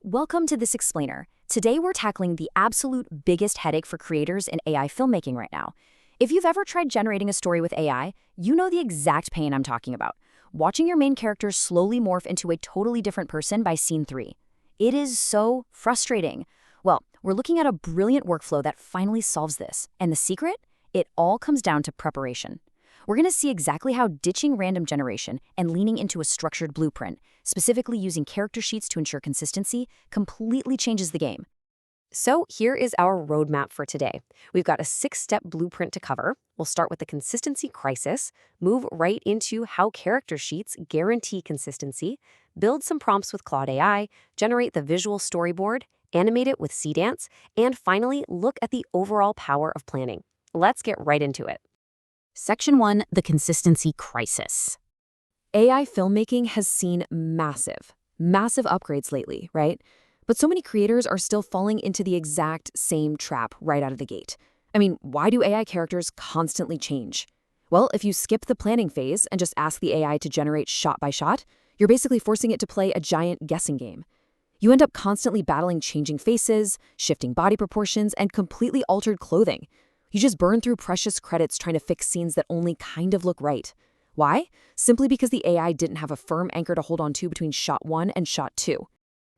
Welcome to this explainer. Today we're tackling the absolute biggest headache for creators in AI filmmaking right now. If you've ever tried generating a story with AI, you know the exact pain I'm talking about. Watching your main character slowly morph into a totally different person by scene 3. It is so frustrating. Well, we're looking at a brilliant workflow that finally solves this. And the secret? It all comes down to preparation. We're going to see exactly how ditching random generation and leaning into a structured blueprint, specifically using character sheets to ensure consistency, completely changes the game. So here is our roadmap for today. We've got a 6-step blueprint to cover. We'll start with the consistency crisis, move right into how character sheets guarantee consistency, build some prompts with Claude AI, generate the visual storyboard, animate it with Seedance, and finally look at the overall power of planning. Let's get right into it. Section 1, the consistency crisis. AI filmmaking has seen massive upgrades lately, right? But so many creators are still falling into the exact same trap right out of the gate. I mean, why do AI characters constantly change? Well, if you skip the planning phase and just ask the AI to generate shot by shot, you're basically forcing it to play a giant guessing game. You end up constantly battling changing faces, shifting body proportions, and completely altered clothing. You just burn through precious credits trying to fix scenes that only kind of look right. Why? Simply because the AI didn't have a firm anchor to hold on to between shot 1 and shot 2.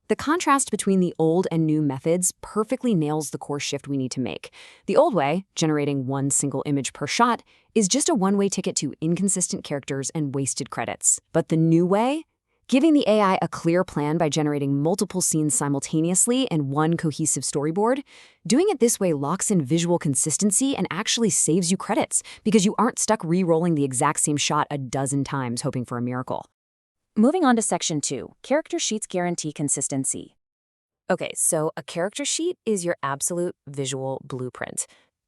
The contrast between the old and new methods perfectly nails the core shift we need to make. The old way, generating one single image per shot, is just a one-way ticket to inconsistent characters and wasted credits. But the new way? Giving the AI a clear plan by generating multiple scenes simultaneously in one cohesive storyboard, doing it this way locks in visual consistency and actually saves you credits because you aren't stuck re-rolling the exact same shot a dozen times hoping for a miracle. Moving on to Section 2, character sheets guarantee consistency. Okay, so a character sheet is your absolute visual blueprint.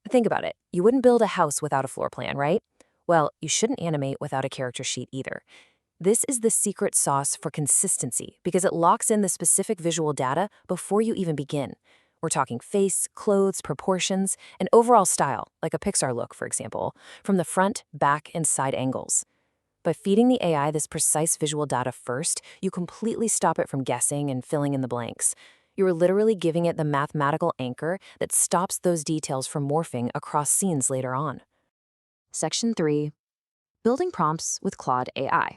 Think about it. You wouldn't build a house without a floor plan, right? Well, you shouldn't animate without a character sheet either. This is the secret sauce for consistency because it locks in the specific visual data before you even begin. We're talking face, clothes, proportions, and overall style, like a Pixar look, for example, from the front, back, and side angles. By feeding the AI this precise visual data first, you completely stop it from guessing and filling in the blanks. You're literally giving it the mathematical anchor that stops those details from morphing across scenes later on. Section 3, building prompts with Claude AI.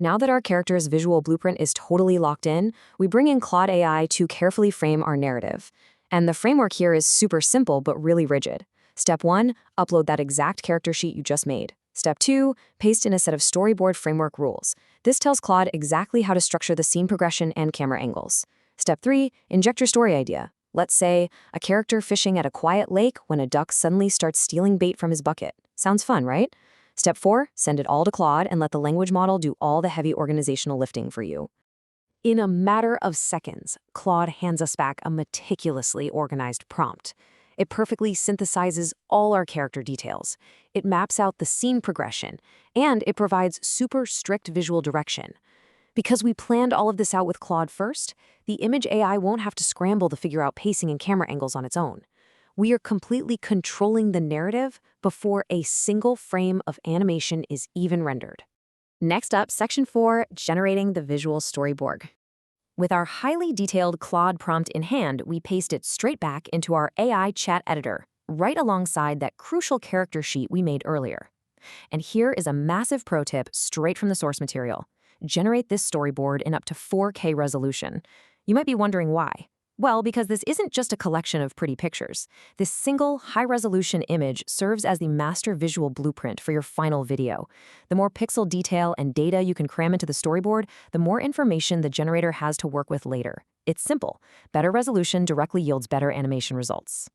Now that our character's visual blueprint is totally locked in, we bring in Claude AI to carefully frame our narrative. And the framework here is super simple but really rigid. Step 1, upload that exact character sheet you just made. Step 2, paste in a set of storyboard framework rules. This tells Claude exactly how to structure the scene progression and camera angles. Step 3, inject your story idea. Let's say, a character fishing at a quiet lake when a duck suddenly starts stealing bait from his bucket. Sounds fun, right? Step 4, send it all to Claude and let the language model do all the heavy organizational lifting for you. In a matter of seconds, Claude hands us back a meticulously organized prompt. It perfectly synthesizes all our character details. It maps out the scene progression, and it provides super strict visual direction. Because we planned all of this out with Claude first, the image AI won't have to scramble to figure out pacing and camera angles on its own. We are completely controlling the narrative before a single frame of animation is even rendered. Next up, Section 4, generating the visual storyboard. With our highly detailed Claude prompt in hand, we paste it straight back into our AI chat editor, right alongside that crucial character sheet we made earlier. And here is a massive pro tip straight from the source material. Generate this storyboard in up to 4K resolution. You might be wondering why. Well, because this isn't just a collection of pretty pictures. This single, high-resolution image serves as the master visual blueprint for your final video. The more pixel detail and data you can cram into the storyboard, the more information the generator has to work with later. It's simple. Better resolution directly yields better animation results.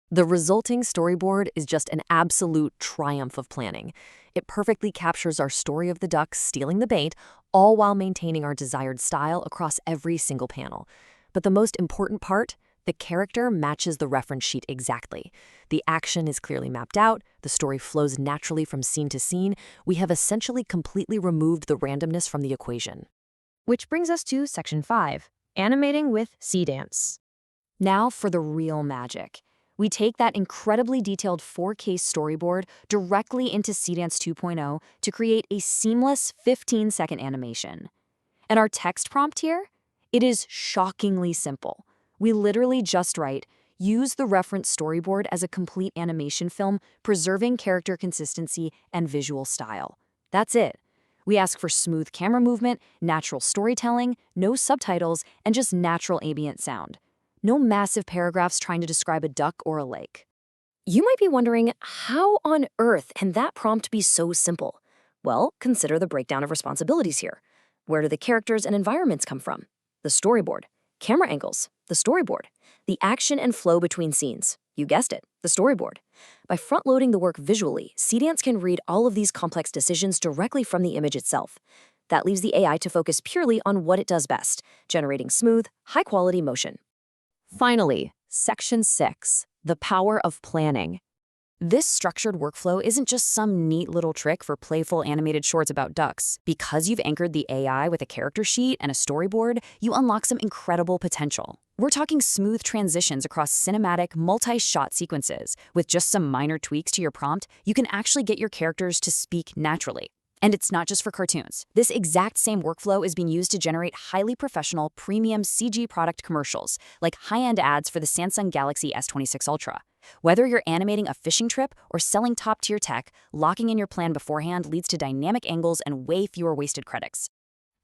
The resulting storyboard is just an absolute triumph of planning. It perfectly captures our story of the duck stealing the bait, all while maintaining our desired style across every single panel. But the most important part, the character matches the reference sheet exactly. The action is clearly mapped out, the story flows naturally from scene to scene. We have essentially completely removed the randomness from the equation. Which brings us to Section 5, animating with Seedance. Now for the real magic. We take that incredibly detailed 4K storyboard directly into Seedance 2.0 to create a seamless 15-second animation. And our text prompt here? It is shockingly simple. We literally just write, use the reference storyboard as a complete animation film, preserving character consistency and visual style. That's it. We ask for smooth camera movement, natural storytelling, no subtitles, and just natural ambient sound. No massive paragraphs trying to describe a duck or a lake. You might be wondering, how on earth can that prompt be so simple? Well, consider the breakdown of responsibilities here. Where do the characters and environments come from? The storyboard. Camera angles. The storyboard. The action and flow between scenes. You guessed it, the storyboard. By front-loading the work visually, Seedance can read all of these complex decisions directly from the image itself. That leaves the AI to focus purely on what it does best, generating smooth, high-quality motion. Finally, Section 6, the power of planning. This structured workflow isn't just some neat little trick for playful animated shorts about ducks. Because you've anchored the AI with a character sheet and a storyboard, you unlock some incredible potential. We're talking smooth transitions across cinematic, multi-shot sequences. With just some minor tweaks to your prompt, you can actually get your characters to speak naturally. And it's not just for cartoons. This exact same workflow is being used to generate highly professional, premium CG product commercials, like high-end ads for the Samsung Galaxy S26 Ultra. Whether you're animating a fishing trip or selling top-tier tech, locking in your plan beforehand leads to dynamic angles and way fewer wasted credits.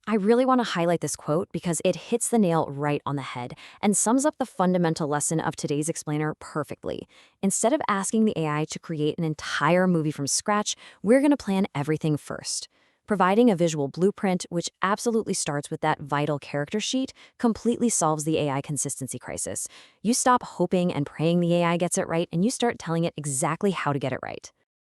I really want to highlight this quote because it hits the nail right on the head and sums up the fundamental lesson of today's explainer perfectly. Instead of asking the AI to create an entire movie from scratch, we're going to plan everything first. Providing a visual blueprint, which absolutely starts with that vital character sheet, completely solves the AI consistency crisis. You stop hoping and praying the AI gets it right, and you start telling it exactly how to get it right.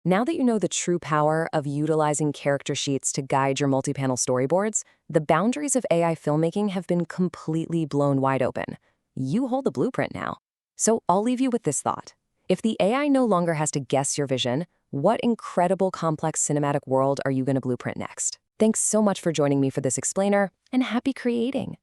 Now that you know the true power of utilizing character sheets to guide your multi-panel storyboards, the boundaries of AI filmmaking have been completely blown wide open. You hold the blueprint now. So I'll leave you with this thought. If the AI no longer has to guess your vision, what incredible complex cinematic world are you going to blueprint next? Thanks so much for joining me for this explainer, and happy creating!